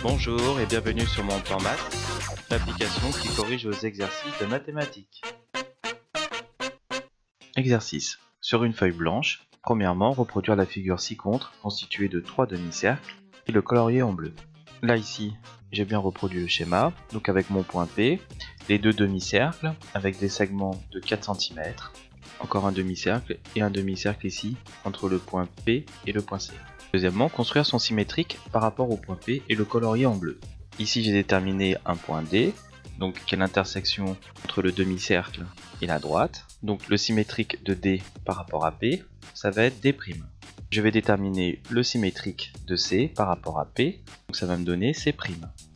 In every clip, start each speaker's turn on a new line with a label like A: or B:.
A: Bonjour et bienvenue sur mon plan maths, l'application qui corrige vos exercices de mathématiques. Exercice. Sur une feuille blanche, premièrement, reproduire la figure ci-contre constituée de 3 demi-cercles et le colorier en bleu. Là ici, j'ai bien reproduit le schéma, donc avec mon point P, les deux demi-cercles avec des segments de 4 cm, encore un demi-cercle et un demi-cercle ici entre le point P et le point C. Deuxièmement, construire son symétrique par rapport au point P et le colorier en bleu. Ici j'ai déterminé un point D, donc qui est l'intersection entre le demi-cercle et la droite. Donc le symétrique de D par rapport à P, ça va être D'. Je vais déterminer le symétrique de C par rapport à P, donc ça va me donner C'.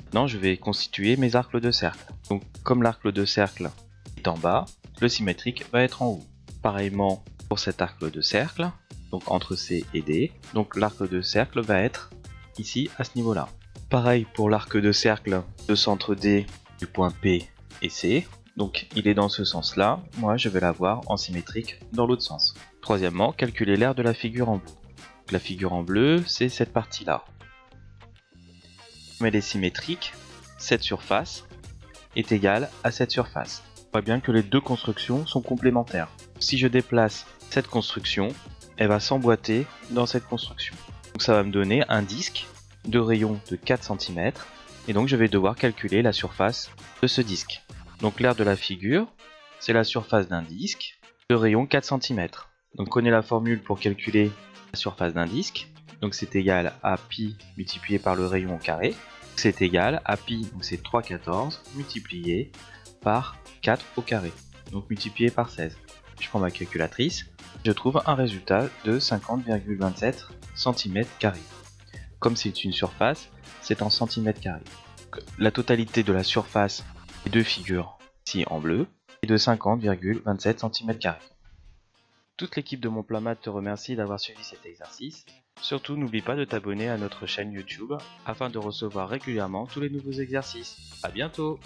A: Maintenant je vais constituer mes arcs de cercle. Donc comme l'arc de cercle est en bas, le symétrique va être en haut. Pareillement pour cet arc de cercle, donc entre C et D, donc l'arc de cercle va être ici à ce niveau-là. Pareil pour l'arc de cercle de centre D du point P et C, donc il est dans ce sens-là, moi je vais l'avoir en symétrique dans l'autre sens. Troisièmement, calculer l'aire de la figure en bleu. Donc, la figure en bleu, c'est cette partie-là. Mais elle est symétrique, cette surface est égale à cette surface. On voit bien que les deux constructions sont complémentaires. Si je déplace cette construction, elle va s'emboîter dans cette construction. Donc ça va me donner un disque de rayon de 4 cm et donc je vais devoir calculer la surface de ce disque. Donc l'aire de la figure, c'est la surface d'un disque de rayon 4 cm. Donc on connaît la formule pour calculer la surface d'un disque. Donc c'est égal à pi multiplié par le rayon au carré. C'est égal à pi, donc c'est 3/14 multiplié par 4 au carré. Donc multiplié par 16. Je prends ma calculatrice, je trouve un résultat de 50,27 cm². Comme c'est une surface, c'est en cm². La totalité de la surface des deux figures, ici en bleu, est de 50,27 cm². Toute l'équipe de Mon Plan Maths te remercie d'avoir suivi cet exercice. Surtout, n'oublie pas de t'abonner à notre chaîne YouTube afin de recevoir régulièrement tous les nouveaux exercices. À bientôt!